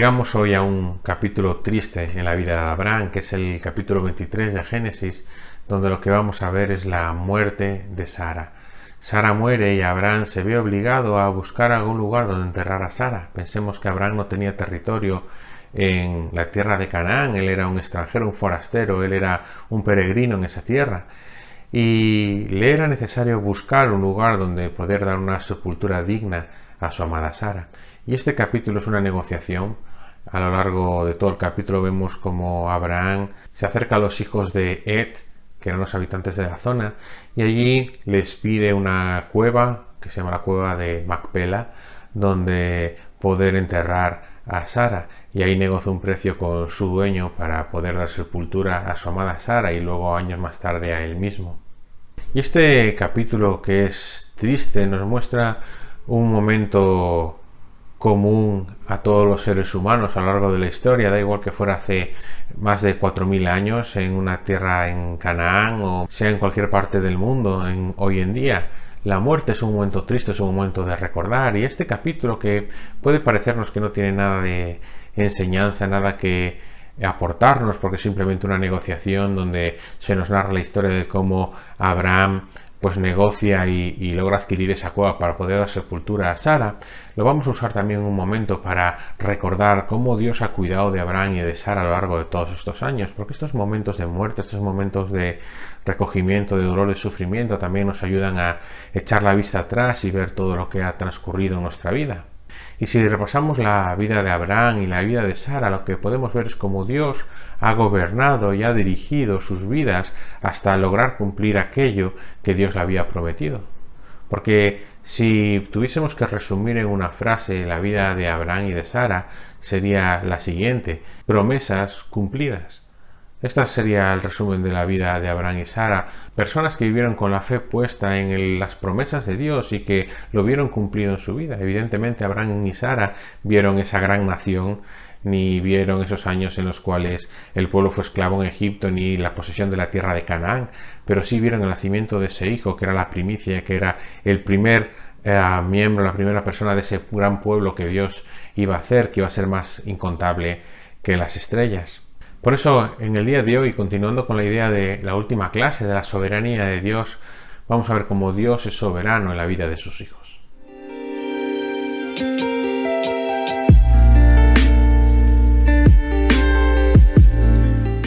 Llegamos hoy a un capítulo triste en la vida de Abraham, que es el capítulo 23 de Génesis, donde lo que vamos a ver es la muerte de Sara. Sara muere y Abraham se ve obligado a buscar algún lugar donde enterrar a Sara. Pensemos que Abraham no tenía territorio en la tierra de Canaán, él era un extranjero, un forastero, él era un peregrino en esa tierra. Y le era necesario buscar un lugar donde poder dar una sepultura digna a su amada Sara. Y este capítulo es una negociación. A lo largo de todo el capítulo vemos como Abraham se acerca a los hijos de Et, que eran los habitantes de la zona, y allí les pide una cueva, que se llama la cueva de Macpela, donde poder enterrar a Sara, y ahí negocia un precio con su dueño para poder dar sepultura a su amada Sara y luego años más tarde a él mismo. Y este capítulo, que es triste, nos muestra un momento común a todos los seres humanos a lo largo de la historia, da igual que fuera hace más de 4000 años en una tierra en Canaán o sea en cualquier parte del mundo hoy en día. La muerte es un momento triste, es un momento de recordar, y este capítulo, que puede parecernos que no tiene nada de enseñanza, nada que aportarnos, porque es simplemente una negociación donde se nos narra la historia de cómo Abraham pues negocia y logra adquirir esa cueva para poder dar sepultura a Sara, lo vamos a usar también en un momento para recordar cómo Dios ha cuidado de Abraham y de Sara a lo largo de todos estos años, porque estos momentos de muerte, estos momentos de recogimiento, de dolor, de sufrimiento, también nos ayudan a echar la vista atrás y ver todo lo que ha transcurrido en nuestra vida. Y si repasamos la vida de Abraham y la vida de Sara, lo que podemos ver es cómo Dios ha gobernado y ha dirigido sus vidas hasta lograr cumplir aquello que Dios le había prometido. Porque si tuviésemos que resumir en una frase la vida de Abraham y de Sara, sería la siguiente: promesas cumplidas. Este sería el resumen de la vida de Abraham y Sara, personas que vivieron con la fe puesta en las promesas de Dios y que lo vieron cumplido en su vida. Evidentemente Abraham y Sara vieron esa gran nación, ni vieron esos años en los cuales el pueblo fue esclavo en Egipto, ni la posesión de la tierra de Canaán, pero sí vieron el nacimiento de ese hijo, que era la primicia, que era el primer miembro, la primera persona de ese gran pueblo que Dios iba a hacer, que iba a ser más incontable que las estrellas. Por eso, en el día de hoy, continuando con la idea de la última clase, de la soberanía de Dios, vamos a ver cómo Dios es soberano en la vida de sus hijos.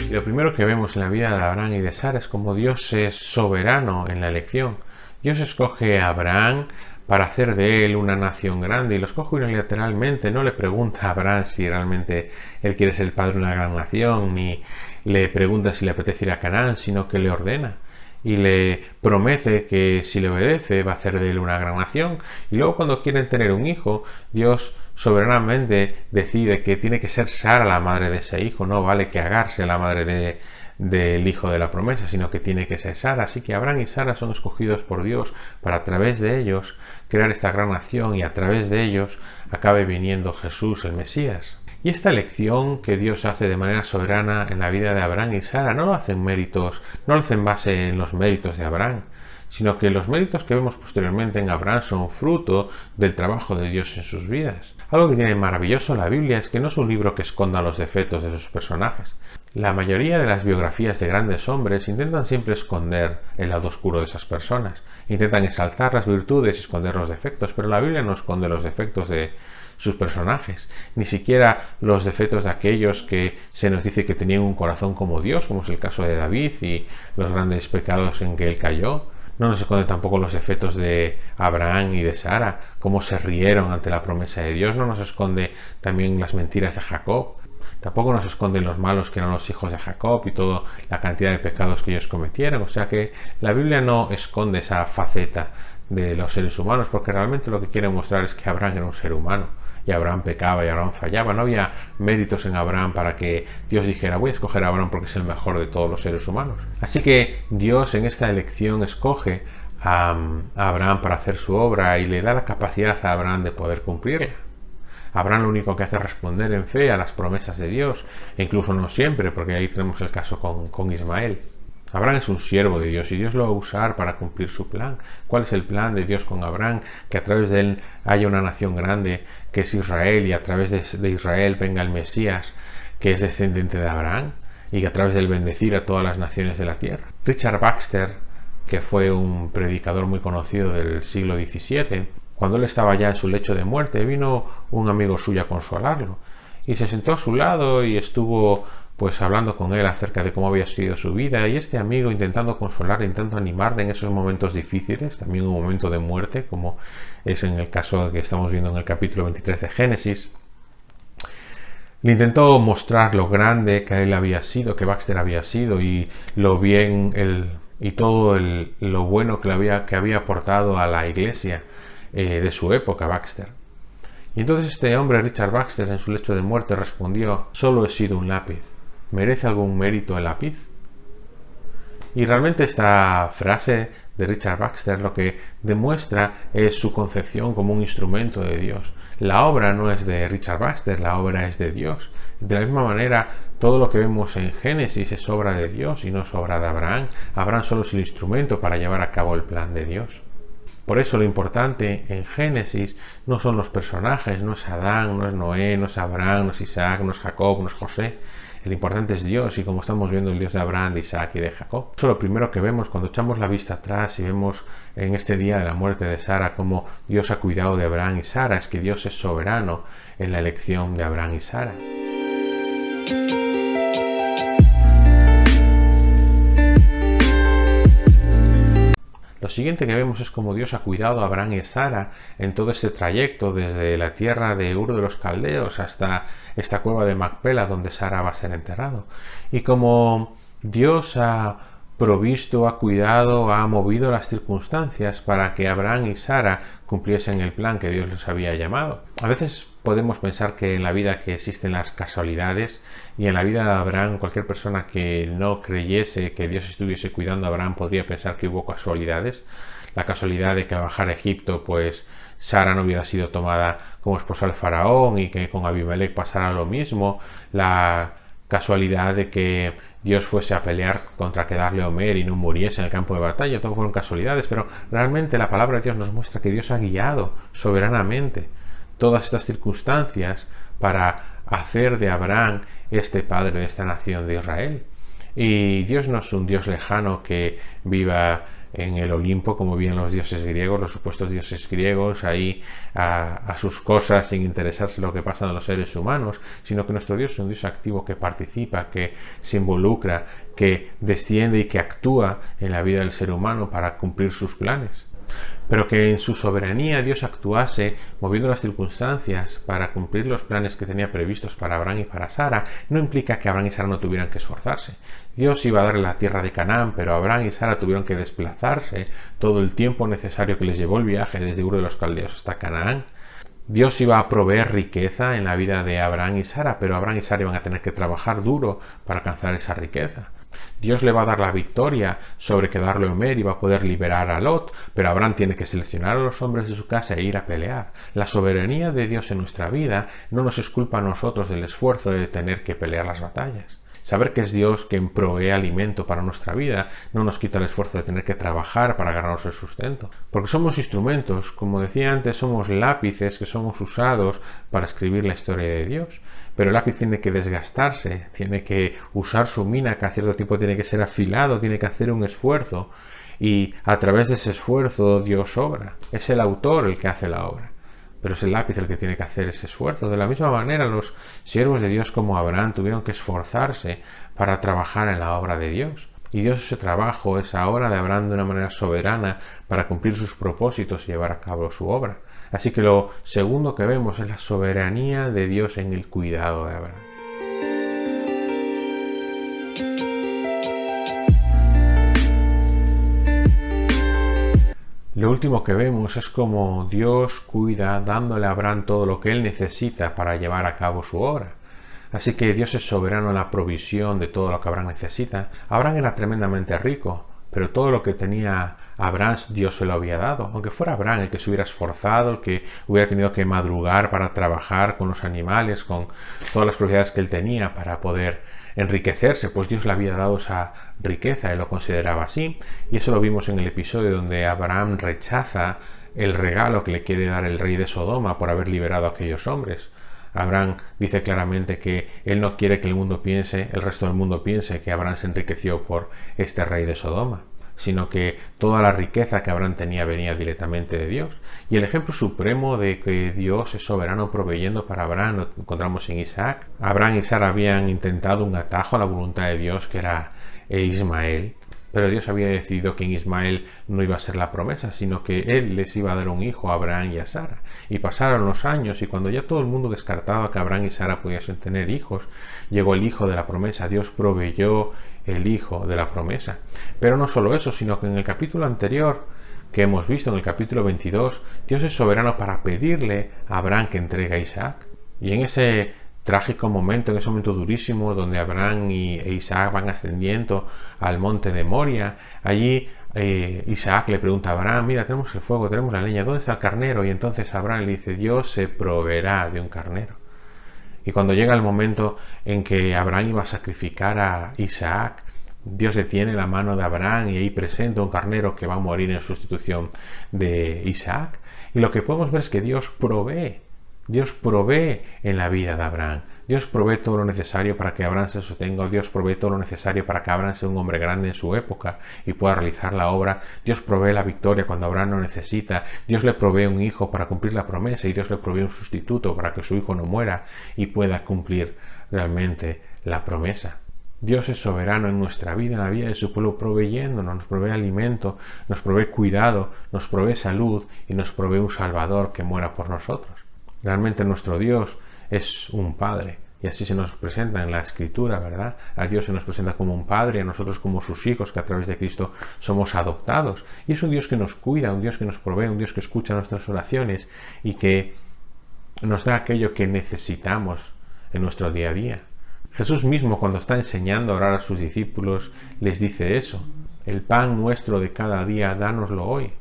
Y lo primero que vemos en la vida de Abraham y de Sara es cómo Dios es soberano en la elección. Dios escoge a Abraham para hacer de él una nación grande, y lo escoge unilateralmente. No le pregunta a Abraham si realmente él quiere ser el padre de una gran nación, ni le pregunta si le apetece ir a Canaán, sino que le ordena y le promete que si le obedece va a hacer de él una gran nación. Y luego, cuando quieren tener un hijo, Dios soberanamente decide que tiene que ser Sara la madre de ese hijo. No vale que Agar sea la madre del hijo de la promesa, sino que tiene que ser Sara. Así que Abraham y Sara son escogidos por Dios para, a través de ellos, crear esta gran nación, y a través de ellos acabe viniendo Jesús, el Mesías. Y esta elección que Dios hace de manera soberana en la vida de Abraham y Sara no lo hace en méritos, no lo hace en base en los méritos de Abraham, sino que los méritos que vemos posteriormente en Abraham son fruto del trabajo de Dios en sus vidas. Algo que tiene maravilloso la Biblia es que no es un libro que esconda los defectos de sus personajes. La mayoría de las biografías de grandes hombres intentan siempre esconder el lado oscuro de esas personas. Intentan exaltar las virtudes y esconder los defectos, pero la Biblia no esconde los defectos de sus personajes, ni siquiera los defectos de aquellos que se nos dice que tenían un corazón como Dios, como es el caso de David y los grandes pecados en que él cayó. No nos esconde tampoco los defectos de Abraham y de Sara, cómo se rieron ante la promesa de Dios. No nos esconde también las mentiras de Jacob. Tampoco nos esconden los malos que eran los hijos de Jacob y toda la cantidad de pecados que ellos cometieron. O sea que la Biblia no esconde esa faceta de los seres humanos, porque realmente lo que quiere mostrar es que Abraham era un ser humano, y Abraham pecaba y Abraham fallaba. No había méritos en Abraham para que Dios dijera: voy a escoger a Abraham porque es el mejor de todos los seres humanos. Así que Dios en esta elección escoge a Abraham para hacer su obra y le da la capacidad a Abraham de poder cumplirla. Abraham lo único que hace es responder en fe a las promesas de Dios, e incluso no siempre, porque ahí tenemos el caso con Ismael. Abraham es un siervo de Dios y Dios lo va a usar para cumplir su plan. ¿Cuál es el plan de Dios con Abraham? Que a través de él haya una nación grande, que es Israel, y a través de Israel venga el Mesías, que es descendiente de Abraham, y que a través de él bendecir a todas las naciones de la tierra. Richard Baxter, que fue un predicador muy conocido del siglo XVII, cuando él estaba ya en su lecho de muerte, vino un amigo suyo a consolarlo y se sentó a su lado y estuvo pues hablando con él acerca de cómo había sido su vida, y este amigo, intentando consolarle, intentando animarle en esos momentos difíciles, también un momento de muerte, como es en el caso que estamos viendo en el capítulo 23 de Génesis, le intentó mostrar lo grande que él había sido, que Baxter había sido, y lo bien y todo lo bueno que había aportado a la iglesia de su época, Baxter. Y entonces este hombre, Richard Baxter, en su lecho de muerte respondió: solo he sido un lápiz. ¿Merece algún mérito el lápiz? Y realmente esta frase de Richard Baxter lo que demuestra es su concepción como un instrumento de Dios. La obra no es de Richard Baxter, la obra es de Dios. De la misma manera, todo lo que vemos en Génesis es obra de Dios y no es obra de Abraham. Abraham solo es el instrumento para llevar a cabo el plan de Dios. Por eso lo importante en Génesis no son los personajes, no es Adán, no es Noé, no es Abraham, no es Isaac, no es Jacob, no es José. El importante es Dios, y como estamos viendo, el Dios de Abraham, de Isaac y de Jacob. Eso es lo primero que vemos cuando echamos la vista atrás y vemos en este día de la muerte de Sara cómo Dios ha cuidado de Abraham y Sara. Es que Dios es soberano en la elección de Abraham y Sara. Lo siguiente que vemos es cómo Dios ha cuidado a Abraham y Sara en todo este trayecto, desde la tierra de Ur de los Caldeos hasta esta cueva de Macpela donde Sara va a ser enterrado. Y como Dios ha provisto, ha cuidado, ha movido las circunstancias para que Abraham y Sara cumpliesen el plan que Dios les había llamado. A veces podemos pensar que en la vida que existen las casualidades, y en la vida de Abraham cualquier persona que no creyese que Dios estuviese cuidando a Abraham podría pensar que hubo casualidades. La casualidad de que al bajar a Egipto pues Sara no hubiera sido tomada como esposa del faraón y que con Abimelech pasara lo mismo. La casualidad de que Dios fuese a pelear contra Kedorlaomer y no muriese en el campo de batalla. Todo fueron casualidades, pero realmente la palabra de Dios nos muestra que Dios ha guiado soberanamente todas estas circunstancias para hacer de Abraham este padre de esta nación de Israel. Y Dios no es un Dios lejano que viva en el Olimpo como viven los dioses griegos, los supuestos dioses griegos, ahí a sus cosas sin interesarse lo que pasa a los seres humanos, sino que nuestro Dios es un Dios activo que participa, que se involucra, que desciende y que actúa en la vida del ser humano para cumplir sus planes. Pero que en su soberanía Dios actuase moviendo las circunstancias para cumplir los planes que tenía previstos para Abraham y para Sara no implica que Abraham y Sara no tuvieran que esforzarse. Dios iba a darle la tierra de Canaán, pero Abraham y Sara tuvieron que desplazarse todo el tiempo necesario que les llevó el viaje desde Ur de los Caldeos hasta Canaán. Dios iba a proveer riqueza en la vida de Abraham y Sara, pero Abraham y Sara iban a tener que trabajar duro para alcanzar esa riqueza. Dios le va a dar la victoria sobre Kedorlaomer y va a poder liberar a Lot, pero Abraham tiene que seleccionar a los hombres de su casa e ir a pelear. La soberanía de Dios en nuestra vida no nos es culpa a nosotros del esfuerzo de tener que pelear las batallas. Saber que es Dios quien provee alimento para nuestra vida no nos quita el esfuerzo de tener que trabajar para ganarnos el sustento. Porque somos instrumentos, como decía antes, somos lápices que somos usados para escribir la historia de Dios. Pero el lápiz tiene que desgastarse, tiene que usar su mina, que a cierto tiempo tiene que ser afilado, tiene que hacer un esfuerzo. Y a través de ese esfuerzo Dios obra. Es el autor el que hace la obra, pero es el lápiz el que tiene que hacer ese esfuerzo. De la misma manera, los siervos de Dios como Abraham tuvieron que esforzarse para trabajar en la obra de Dios. Y Dios ese trabajo, esa obra de Abraham de una manera soberana para cumplir sus propósitos y llevar a cabo su obra. Así que lo segundo que vemos es la soberanía de Dios en el cuidado de Abraham. Lo último que vemos es cómo Dios cuida dándole a Abraham todo lo que él necesita para llevar a cabo su obra. Así que Dios es soberano en la provisión de todo lo que Abraham necesita. Abraham era tremendamente rico, pero todo lo que tenía a Abraham Dios se lo había dado, aunque fuera Abraham el que se hubiera esforzado, el que hubiera tenido que madrugar para trabajar con los animales, con todas las propiedades que él tenía para poder enriquecerse, pues Dios le había dado esa riqueza, él lo consideraba así, y eso lo vimos en el episodio donde Abraham rechaza el regalo que le quiere dar el rey de Sodoma por haber liberado a aquellos hombres. Abraham dice claramente que él no quiere que el mundo piense, el resto del mundo piense que Abraham se enriqueció por este rey de Sodoma, sino que toda la riqueza que Abraham tenía venía directamente de Dios. Y el ejemplo supremo de que Dios es soberano proveyendo para Abraham lo encontramos en Isaac. Abraham y Sara habían intentado un atajo a la voluntad de Dios, que era Ismael, pero Dios había decidido que en Ismael no iba a ser la promesa, sino que él les iba a dar un hijo a Abraham y a Sara. Y pasaron los años, y cuando ya todo el mundo descartaba que Abraham y Sara pudiesen tener hijos, llegó el hijo de la promesa. Dios proveyó el hijo de la promesa. Pero no solo eso, sino que en el capítulo anterior que hemos visto, en el capítulo 22, Dios es soberano para pedirle a Abraham que entregue a Isaac. Y en ese trágico momento, en ese momento durísimo donde Abraham e Isaac van ascendiendo al monte de Moria, allí Isaac le pregunta a Abraham: mira, tenemos el fuego, tenemos la leña, ¿dónde está el carnero? Y entonces Abraham le dice: Dios se proveerá de un carnero. Y cuando llega el momento en que Abraham iba a sacrificar a Isaac, Dios detiene la mano de Abraham y ahí presenta un carnero que va a morir en sustitución de Isaac. Y lo que podemos ver es que Dios provee en la vida de Abraham. Dios provee todo lo necesario para que Abraham se sostenga. Dios provee todo lo necesario para que Abraham sea un hombre grande en su época y pueda realizar la obra. Dios provee la victoria cuando Abraham lo necesita. Dios le provee un hijo para cumplir la promesa, y Dios le provee un sustituto para que su hijo no muera y pueda cumplir realmente la promesa. Dios es soberano en nuestra vida, en la vida de su pueblo, proveyéndonos, nos provee alimento, nos provee cuidado, nos provee salud y nos provee un Salvador que muera por nosotros. Realmente nuestro Dios es un Padre, y así se nos presenta en la Escritura, ¿verdad? A Dios se nos presenta como un Padre, a nosotros como sus hijos, que a través de Cristo somos adoptados. Y es un Dios que nos cuida, un Dios que nos provee, un Dios que escucha nuestras oraciones y que nos da aquello que necesitamos en nuestro día a día. Jesús mismo, cuando está enseñando a orar a sus discípulos, les dice eso: el pan nuestro de cada día, dánoslo hoy.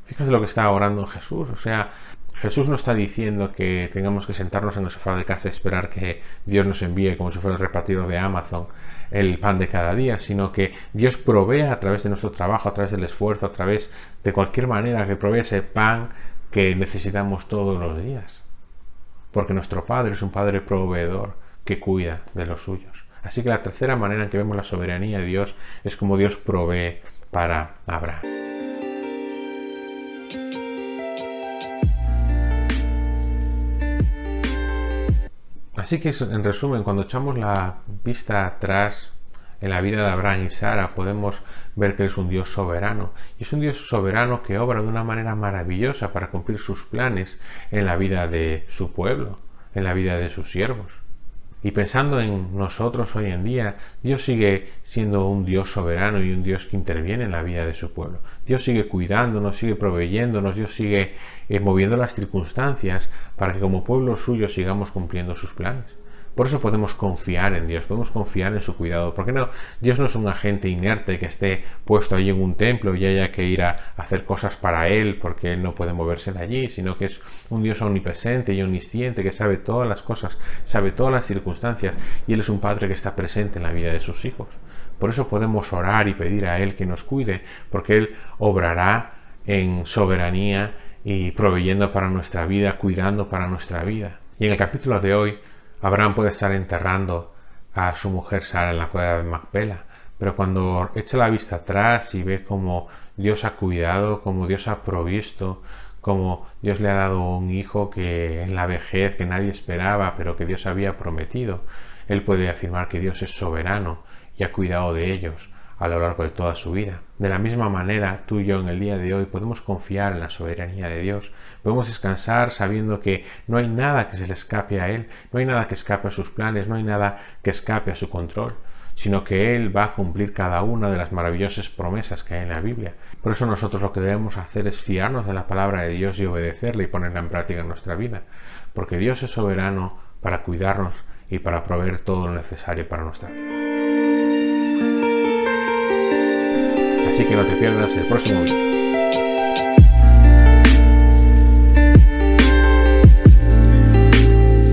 Fíjate lo que está orando Jesús. O sea, Jesús no está diciendo que tengamos que sentarnos en el sofá de casa y esperar que Dios nos envíe, como si fuera el repartidor de Amazon, el pan de cada día, sino que Dios provee a través de nuestro trabajo, a través del esfuerzo, a través de cualquier manera, que provee ese pan que necesitamos todos los días. Porque nuestro Padre es un Padre proveedor que cuida de los suyos. Así que la tercera manera en que vemos la soberanía de Dios es como Dios provee para Abraham. Así que, en resumen, cuando echamos la vista atrás en la vida de Abraham y Sara, podemos ver que es un Dios soberano. Y es un Dios soberano que obra de una manera maravillosa para cumplir sus planes en la vida de su pueblo, en la vida de sus siervos. Y pensando en nosotros hoy en día, Dios sigue siendo un Dios soberano y un Dios que interviene en la vida de su pueblo. Dios sigue cuidándonos, sigue proveyéndonos, Dios sigue moviendo las circunstancias para que como pueblo suyo sigamos cumpliendo sus planes. Por eso podemos confiar en Dios, podemos confiar en su cuidado. Porque no, Dios no es un agente inerte que esté puesto allí en un templo y haya que ir a hacer cosas para Él porque Él no puede moverse de allí, sino que es un Dios omnipresente y omnisciente que sabe todas las cosas, sabe todas las circunstancias, y Él es un Padre que está presente en la vida de sus hijos. Por eso podemos orar y pedir a Él que nos cuide, porque Él obrará en soberanía y proveyendo para nuestra vida, cuidando para nuestra vida. Y en el capítulo de hoy, Abraham puede estar enterrando a su mujer Sara en la cueva de Macpela, pero cuando echa la vista atrás y ve cómo Dios ha cuidado, cómo Dios ha provisto, cómo Dios le ha dado un hijo que en la vejez que nadie esperaba, pero que Dios había prometido, él puede afirmar que Dios es soberano y ha cuidado de ellos a lo largo de toda su vida. De la misma manera, tú y yo en el día de hoy podemos confiar en la soberanía de Dios. Podemos descansar sabiendo que no hay nada que se le escape a Él, no hay nada que escape a sus planes, no hay nada que escape a su control, sino que Él va a cumplir cada una de las maravillosas promesas que hay en la Biblia. Por eso nosotros lo que debemos hacer es fiarnos de la palabra de Dios y obedecerla y ponerla en práctica en nuestra vida, porque Dios es soberano para cuidarnos y para proveer todo lo necesario para nuestra vida. Así que no te pierdas el próximo vídeo.